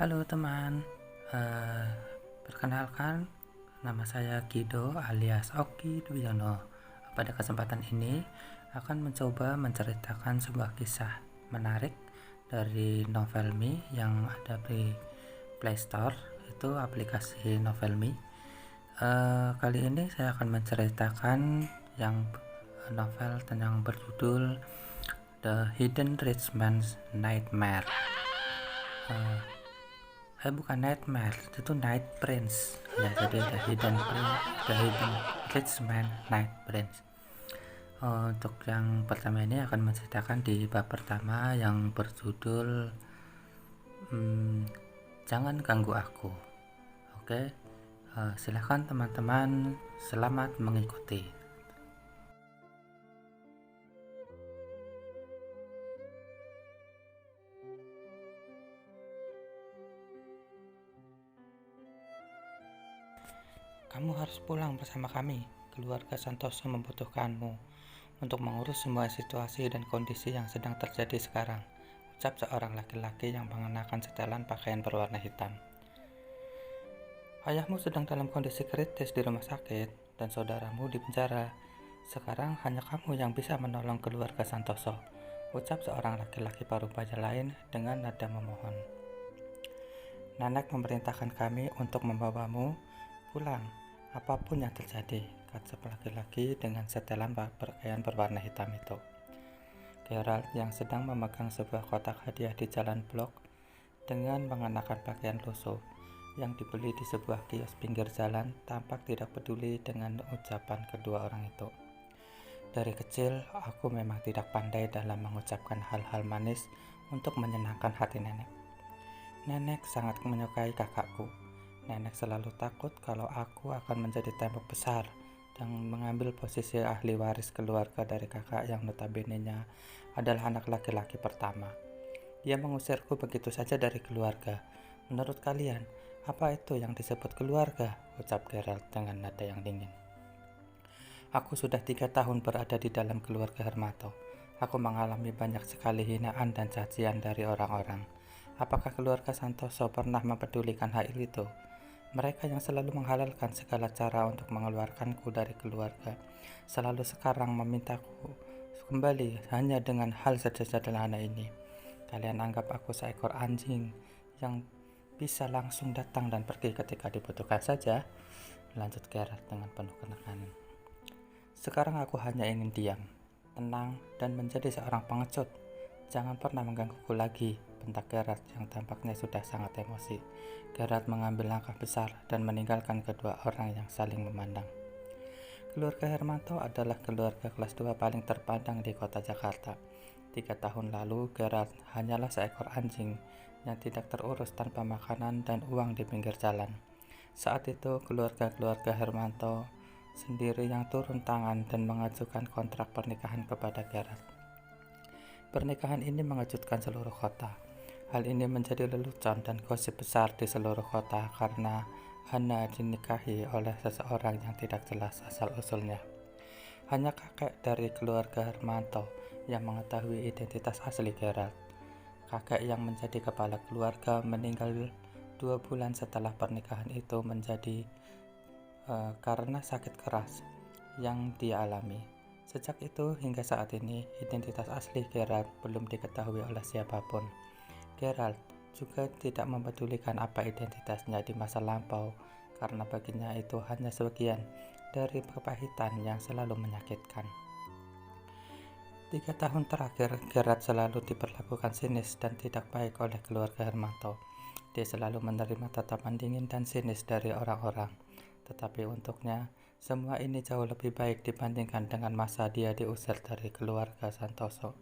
Halo teman, Eh, perkenalkan nama saya Kido alias Oki Dwiyono. Pada kesempatan ini akan mencoba menceritakan sebuah kisah menarik dari Novelme yang ada di Play Store, itu aplikasi Novelme. Kali ini saya akan menceritakan yang novel yang berjudul The Hidden Rich Man's Nightmare. Bukan Nightmare, itu Night Prince ya. Jadi ada The Hidden Rich Man Night Prince. Untuk yang pertama ini akan menceritakan di bab pertama yang berjudul Jangan Ganggu Aku. Oke, silahkan teman-teman, selamat mengikuti. Kamu harus pulang bersama kami. Keluarga Santoso membutuhkanmu untuk mengurus semua situasi dan kondisi yang sedang terjadi sekarang, ucap seorang laki-laki yang mengenakan setelan pakaian berwarna hitam. Ayahmu sedang dalam kondisi kritis di rumah sakit dan saudaramu di penjara. Sekarang hanya kamu yang bisa menolong keluarga Santoso, ucap seorang laki-laki parubaya lain dengan nada memohon. Nenek memerintahkan kami untuk membawamu pulang, apapun yang terjadi, kata laki-laki dengan setelan pakaian berwarna hitam itu. Gerald yang sedang memegang sebuah kotak hadiah di jalan blok dengan mengenakan pakaian lusuh yang dibeli di sebuah kios pinggir jalan tampak tidak peduli dengan ucapan kedua orang itu. Dari kecil, aku memang tidak pandai dalam mengucapkan hal-hal manis untuk menyenangkan hati nenek. Nenek sangat menyukai kakakku. Nenek selalu takut kalau aku akan menjadi tembok besar dan mengambil posisi ahli waris keluarga dari kakak yang notabene-nya adalah anak laki-laki pertama. Dia mengusirku begitu saja dari keluarga. Menurut kalian, apa itu yang disebut keluarga? Ucap Gerald dengan nada yang dingin. Aku sudah 3 tahun berada di dalam keluarga Hermanto. Aku mengalami banyak sekali hinaan dan cacian dari orang-orang. Apakah keluarga Santoso pernah mempedulikan hal itu? Mereka yang selalu menghalalkan segala cara untuk mengeluarkanku dari keluarga, selalu sekarang memintaku kembali hanya dengan hal sederhana ini. Kalian anggap aku seekor anjing yang bisa langsung datang dan pergi ketika dibutuhkan saja? Lanjut Gerard dengan penuh kenangan. Sekarang aku hanya ingin diam, tenang, dan menjadi seorang pengecut. Jangan pernah menggangguku lagi, bentak Gerard yang tampaknya sudah sangat emosi. Gerard mengambil langkah besar dan meninggalkan kedua orang yang saling memandang. Keluarga Hermanto adalah keluarga kelas 2 paling terpandang di kota Jakarta. 3 tahun lalu, Gerard hanyalah seekor anjing yang tidak terurus tanpa makanan dan uang di pinggir jalan. Saat itu, keluarga-keluarga Hermanto sendiri yang turun tangan dan mengajukan kontrak pernikahan kepada Gerard. Pernikahan ini mengejutkan seluruh kota. Hal ini menjadi lelucon dan gosip besar di seluruh kota karena Hana dinikahi oleh seseorang yang tidak jelas asal-usulnya. Hanya kakek dari keluarga Hermanto yang mengetahui identitas asli Gerald. Kakek yang menjadi kepala keluarga meninggal 2 bulan setelah pernikahan itu karena sakit keras yang dia alami. Sejak itu hingga saat ini, identitas asli Gerald belum diketahui oleh siapapun. Gerald juga tidak mempedulikan apa identitasnya di masa lampau, karena baginya itu hanya sebagian dari kepahitan yang selalu menyakitkan. 3 tahun terakhir, Gerald selalu diperlakukan sinis dan tidak baik oleh keluarga Hermanto. Dia selalu menerima tatapan dingin dan sinis dari orang-orang. Tetapi untuknya, semua ini jauh lebih baik dibandingkan dengan masa dia diusir dari keluarga Santoso.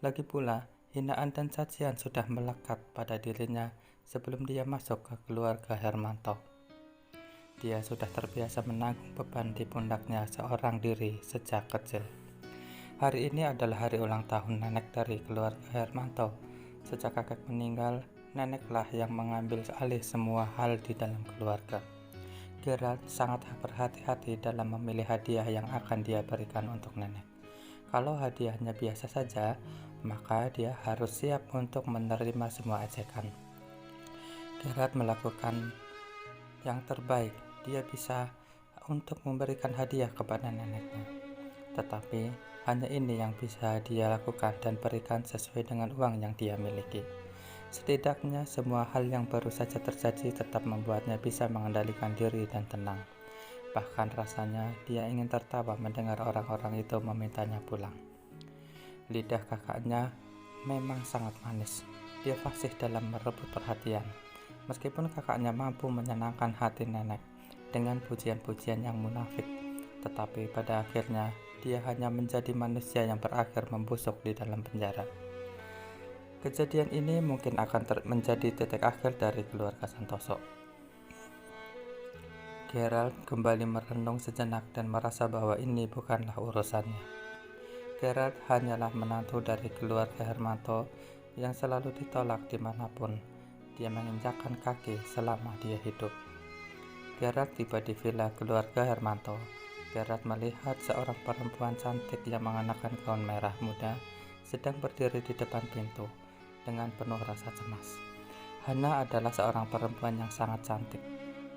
Lagi pula, hinaan dan cacian sudah melekat pada dirinya sebelum dia masuk ke keluarga Hermanto. Dia sudah terbiasa menanggung beban di pundaknya seorang diri sejak kecil. Hari ini adalah hari ulang tahun nenek dari keluarga Hermanto. Sejak kakek meninggal, neneklah yang mengambil alih semua hal di dalam keluarga. Gerald sangat berhati-hati dalam memilih hadiah yang akan dia berikan untuk nenek. Kalau hadiahnya biasa saja, maka dia harus siap untuk menerima semua ejekan. Gerard melakukan yang terbaik dia bisa untuk memberikan hadiah kepada neneknya. Tetapi hanya ini yang bisa dia lakukan dan berikan sesuai dengan uang yang dia miliki. Setidaknya semua hal yang baru saja terjadi tetap membuatnya bisa mengendalikan diri dan tenang. Bahkan rasanya dia ingin tertawa mendengar orang-orang itu memintanya pulang. Lidah kakaknya memang sangat manis. Dia fasih dalam merebut perhatian. Meskipun kakaknya mampu menyenangkan hati nenek dengan pujian-pujian yang munafik, tetapi pada akhirnya dia hanya menjadi manusia yang berakhir membusuk di dalam penjara. Kejadian ini mungkin akan menjadi titik akhir dari keluarga Santoso. Gerald kembali merenung sejenak dan merasa bahwa ini bukanlah urusannya. Gerald hanyalah menantu dari keluarga Hermanto yang selalu ditolak dimanapun dia menginjakkan kaki selama dia hidup. Gerald tiba di villa keluarga Hermanto. Gerald melihat seorang perempuan cantik yang mengenakan gaun merah muda sedang berdiri di depan pintu dengan penuh rasa cemas. Hana adalah seorang perempuan yang sangat cantik.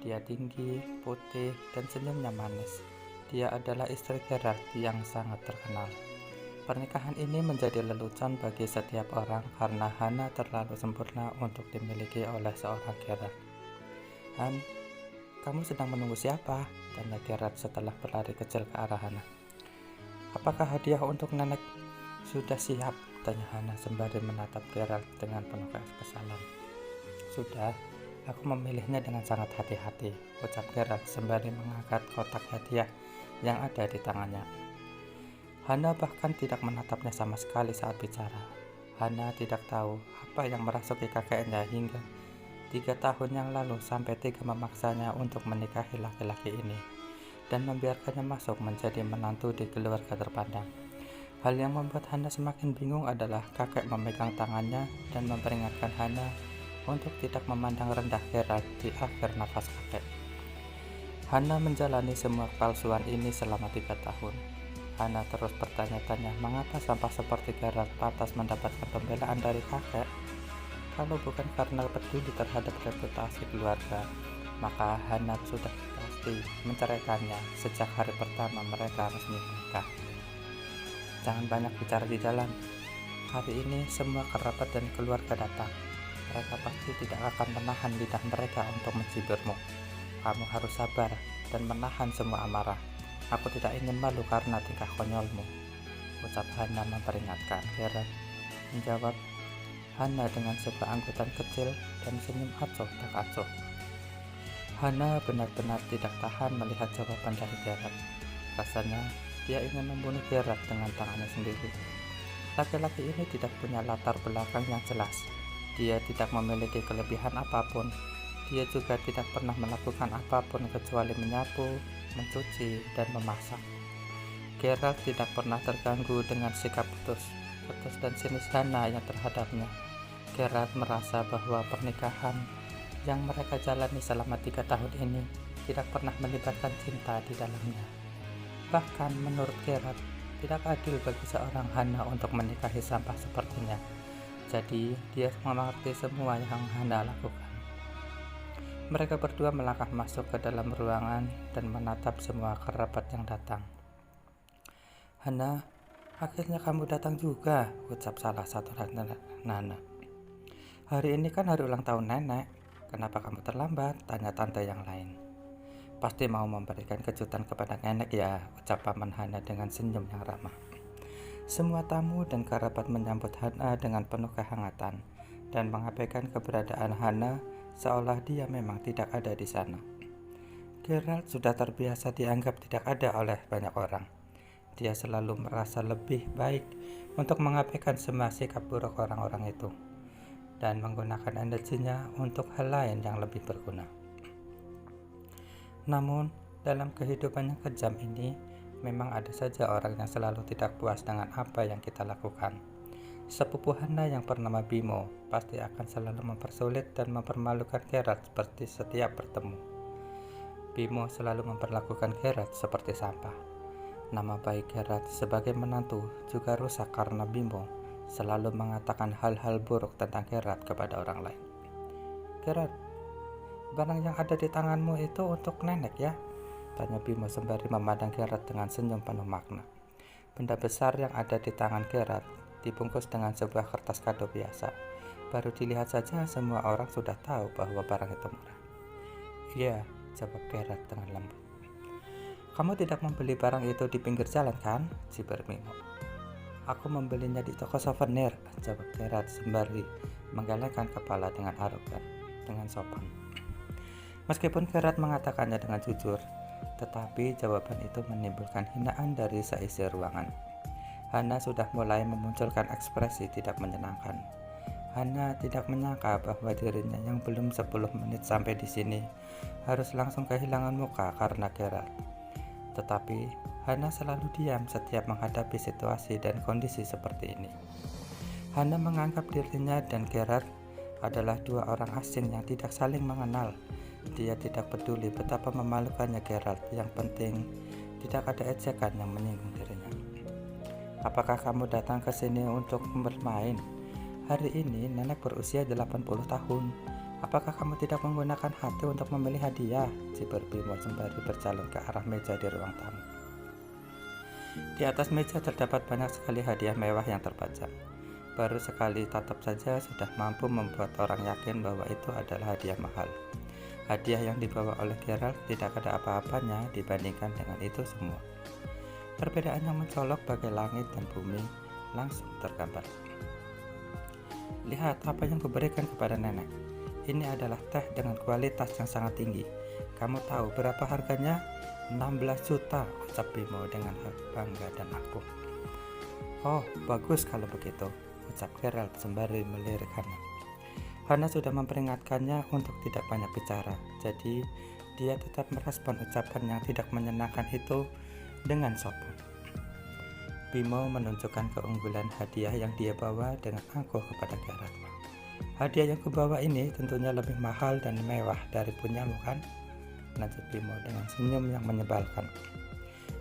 Dia tinggi, putih, dan senyumnya manis. Dia adalah istri Gerald yang sangat terkenal. Pernikahan ini menjadi lelucon bagi setiap orang karena Hana terlalu sempurna untuk dimiliki oleh seorang Gerald. "Han, kamu sedang menunggu siapa?" tanya Gerald setelah berlari kecil ke arah Hana. "Apakah hadiah untuk nenek sudah siap?" tanya Hana sembari menatap Gerald dengan penuh kekesalan. "Sudah, aku memilihnya dengan sangat hati-hati," ucap Gerald sembari mengangkat kotak hadiah yang ada di tangannya. Hana bahkan tidak menatapnya sama sekali saat bicara. Hana tidak tahu apa yang merasuki kakeknya hingga 3 tahun yang lalu sampai tega memaksanya untuk menikahi laki-laki ini dan membiarkannya masuk menjadi menantu di keluarga terpandang. Hal yang membuat Hana semakin bingung adalah kakek memegang tangannya dan memperingatkan Hana untuk tidak memandang rendah Gerald di akhir nafas kakek. Hana menjalani semua kepalsuan ini selama 3 tahun. Hana terus bertanya-tanya mengapa sampah seperti Gerald pantas mendapatkan pembelaan dari kakek. Kalau bukan karena peduli terhadap reputasi keluarga, maka Hana sudah pasti menceraikannya sejak hari pertama mereka resmi menikah. "Jangan banyak bicara di jalan. Hari ini semua kerabat dan keluarga datang. Mereka pasti tidak akan menahan lidah mereka untuk mencibirmu. Kamu harus sabar dan menahan semua amarah. Aku tidak ingin malu karena tingkah konyolmu," ucap Hana memperingatkan. Gerald menjawab Hana dengan sebuah anggutan kecil dan senyum acuh tak acuh. Hana benar-benar tidak tahan melihat jawaban dari Gerald. Rasanya dia ingin membunuh Gerald dengan tangannya sendiri. Laki-laki ini tidak punya latar belakang yang jelas. Dia tidak memiliki kelebihan apapun. Dia juga tidak pernah melakukan apapun kecuali menyapu, mencuci, dan memasak. Gerald tidak pernah terganggu dengan sikap putus dan sinis Hana yang terhadapnya. Gerald merasa bahwa pernikahan yang mereka jalani selama 3 tahun ini tidak pernah melibatkan cinta di dalamnya. Bahkan menurut Gerald, tidak adil bagi seorang Hana untuk menikahi sampah sepertinya. Jadi dia mengerti semua yang Hana lakukan. Mereka berdua melangkah masuk ke dalam ruangan dan menatap semua kerabat yang datang. "Hana, akhirnya kamu datang juga," ucap salah satu Nana. "Hari ini kan hari ulang tahun nenek. Kenapa kamu terlambat?" tanya tante yang lain. "Pasti mau memberikan kejutan kepada nenek ya," ucap paman Hana dengan senyum yang ramah. Semua tamu dan kerabat menyambut Hana dengan penuh kehangatan dan mengabaikan keberadaan Hana seolah dia memang tidak ada di sana. Gerald sudah terbiasa dianggap tidak ada oleh banyak orang. Dia selalu merasa lebih baik untuk mengabaikan semua sikap buruk orang-orang itu dan menggunakan energinya untuk hal lain yang lebih berguna. Namun, dalam kehidupan yang kejam ini, memang ada saja orang yang selalu tidak puas dengan apa yang kita lakukan. Sepupu Hana yang bernama Bimo pasti akan selalu mempersulit dan mempermalukan Gerald seperti setiap bertemu. Bimo selalu memperlakukan Gerald seperti sampah. Nama baik Gerald sebagai menantu juga rusak karena Bimo selalu mengatakan hal-hal buruk tentang Gerald kepada orang lain. "Gerald, Barang yang ada di tanganmu itu untuk nenek ya? Tanya Bimo sembari memandang Gerard dengan senyum penuh makna. Benda besar yang ada di tangan Gerard dibungkus dengan sebuah kertas kado biasa. Baru dilihat saja semua orang sudah tahu bahwa barang itu murah. Iya, jawab Gerard dengan lembut. Kamu tidak membeli barang itu di pinggir jalan kan? Siber Bimo. Aku membelinya di toko souvenir, jawab Gerard sembari menggelengkan kepala dengan arogan, dengan sopan. Meskipun Gerard mengatakannya dengan jujur, tetapi jawaban itu menimbulkan hinaan dari seisi ruangan. Hana sudah mulai memunculkan ekspresi tidak menyenangkan. Hana tidak menyangka bahwa dirinya yang belum 10 menit sampai di sini harus langsung kehilangan muka karena Gerard. Tetapi Hana selalu diam setiap menghadapi situasi dan kondisi seperti ini. Hana menganggap dirinya dan Gerard adalah dua orang asing yang tidak saling mengenal. Dia tidak peduli betapa memalukannya Gerard, yang penting tidak ada ejekan yang menyinggung dirinya. Apakah kamu datang ke sini untuk bermain? Hari ini nenek berusia 80 tahun. Apakah kamu tidak menggunakan hati untuk memilih hadiah? Siber Bimo sembari berjalan ke arah meja di ruang tamu. Di atas meja terdapat banyak sekali hadiah mewah yang terpajang. Baru sekali tatap saja sudah mampu membuat orang yakin bahwa itu adalah hadiah mahal. Hadiah yang dibawa oleh Gerald tidak ada apa-apanya dibandingkan dengan itu semua. Perbedaan yang mencolok bagai langit dan bumi langsung tergambar. Lihat apa yang kuberikan kepada nenek. Ini adalah teh dengan kualitas yang sangat tinggi. Kamu tahu berapa harganya? 16 juta, ucap Bimo dengan bangga dan angkuh. Oh, bagus kalau begitu, ucap Gerald sembari melirik Hana. Hana sudah memperingatkannya untuk tidak banyak bicara, jadi dia tetap merespon ucapan yang tidak menyenangkan itu dengan sopan. Bimo menunjukkan keunggulan hadiah yang dia bawa dengan angkuh kepada Gerard. Hadiah yang kubawa ini tentunya lebih mahal dan mewah dari punyamu kan? Lanjut Bimo dengan senyum yang menyebalkan.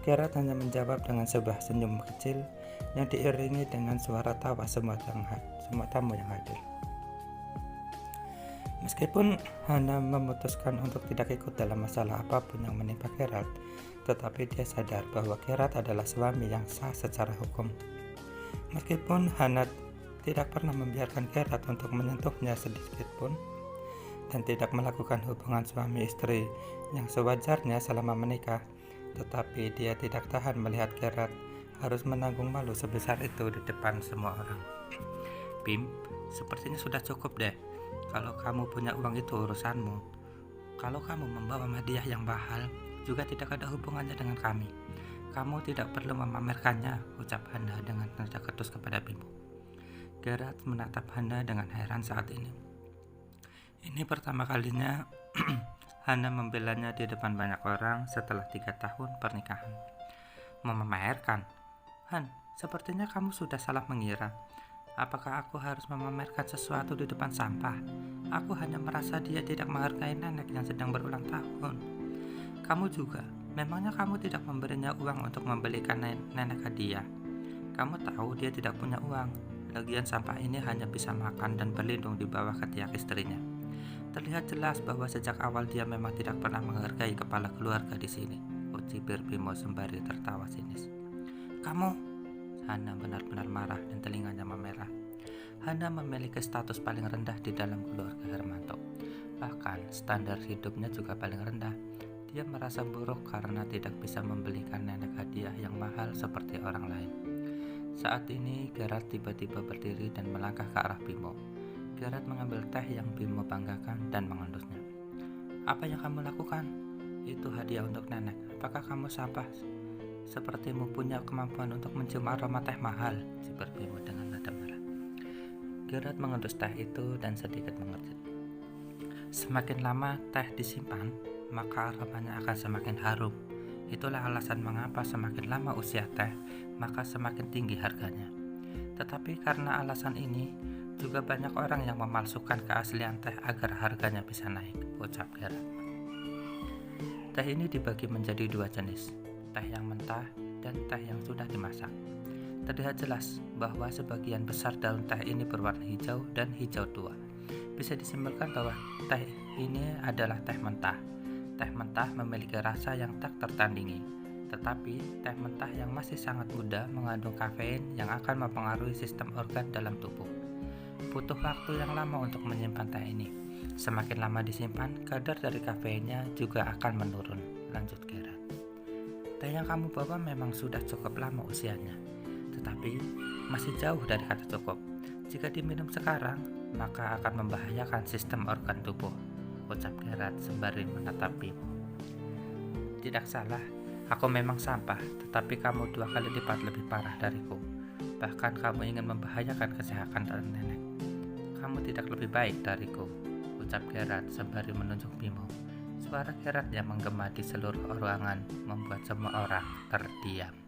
Gerard hanya menjawab dengan sebuah senyum kecil yang diiringi dengan suara tawa semua tamu yang hadir. Meskipun Hana memutuskan untuk tidak ikut dalam masalah apapun yang menimpa Gerard, tetapi dia sadar bahwa Gerard adalah suami yang sah secara hukum. Meskipun Hana tidak pernah membiarkan Gerard untuk menyentuhnya sedikit pun, dan tidak melakukan hubungan suami istri yang sewajarnya selama menikah, tetapi dia tidak tahan melihat Gerard harus menanggung malu sebesar itu di depan semua orang. Bim, sepertinya sudah cukup deh. Kalau kamu punya uang itu urusanmu. Kalau kamu membawa hadiah yang mahal juga tidak ada hubungannya dengan kami. Kamu tidak perlu memamerkannya, ucap Hana dengan nada ketus kepada Bimo. Gerard menatap Hana dengan heran saat ini. Ini pertama kalinya Hana membelanya di depan banyak orang setelah 3 tahun pernikahan. Memamerkan? Han, sepertinya kamu sudah salah mengira. Apakah aku harus memamerkan sesuatu di depan sampah? Aku hanya merasa dia tidak menghargai nenek yang sedang berulang tahun. Kamu juga, memangnya kamu tidak memberinya uang untuk membelikan nenek hadiah? Kamu tahu dia tidak punya uang. Lagian sampah ini hanya bisa makan dan berlindung di bawah ketiak istrinya. Terlihat jelas bahwa sejak awal dia memang tidak pernah menghargai kepala keluarga di sini, ucap Bimo sembari tertawa sinis. Kamu? Hana benar-benar marah dan telinganya memerah. Hana memiliki status paling rendah di dalam keluarga Hermanto. Bahkan standar hidupnya juga paling rendah. Dia merasa buruk karena tidak bisa membelikan nenek hadiah yang mahal seperti orang lain. Saat ini Gerard tiba-tiba berdiri dan melangkah ke arah Bimo. Gerard mengambil teh yang Bimo banggakan dan mengendusnya. Apa yang kamu lakukan? Itu hadiah untuk nenek. Apakah kamu sampah? Sepertimu punya kemampuan untuk mencium aroma teh mahal, siber Bimo dengan nada marah. Gerard mengendus teh itu dan sedikit mengerjit. Semakin lama teh disimpan, maka aromanya akan semakin harum. Itulah alasan mengapa semakin lama usia teh, maka semakin tinggi harganya. Tetapi karena alasan ini, juga banyak orang yang memalsukan keaslian teh agar harganya bisa naik, ucap Gerard. Teh ini dibagi menjadi 2 jenis, teh yang mentah dan teh yang sudah dimasak. Terlihat jelas bahwa sebagian besar daun teh ini berwarna hijau dan hijau tua. Bisa disimpulkan bahwa teh ini adalah teh mentah. Teh mentah memiliki rasa yang tak tertandingi, tetapi teh mentah yang masih sangat muda mengandung kafein yang akan mempengaruhi sistem organ dalam tubuh. Butuh waktu yang lama untuk menyimpan teh ini. Semakin lama disimpan, kadar dari kafeinnya juga akan menurun. Lanjut Gerard. Teh yang kamu bawa memang sudah cukup lama usianya, tetapi masih jauh dari kata cukup. Jika diminum sekarang, maka akan membahayakan sistem organ tubuh, ucap Gerard sembari menatapimu. Tidak salah, aku memang sampah, tetapi kamu 2 kali lipat lebih parah dariku. Bahkan kamu ingin membahayakan kesehatan nenek. Kamu tidak lebih baik dariku, ucap Gerard sembari menunjuk Bimo. Suara Gerard yang menggema di seluruh ruangan membuat semua orang terdiam.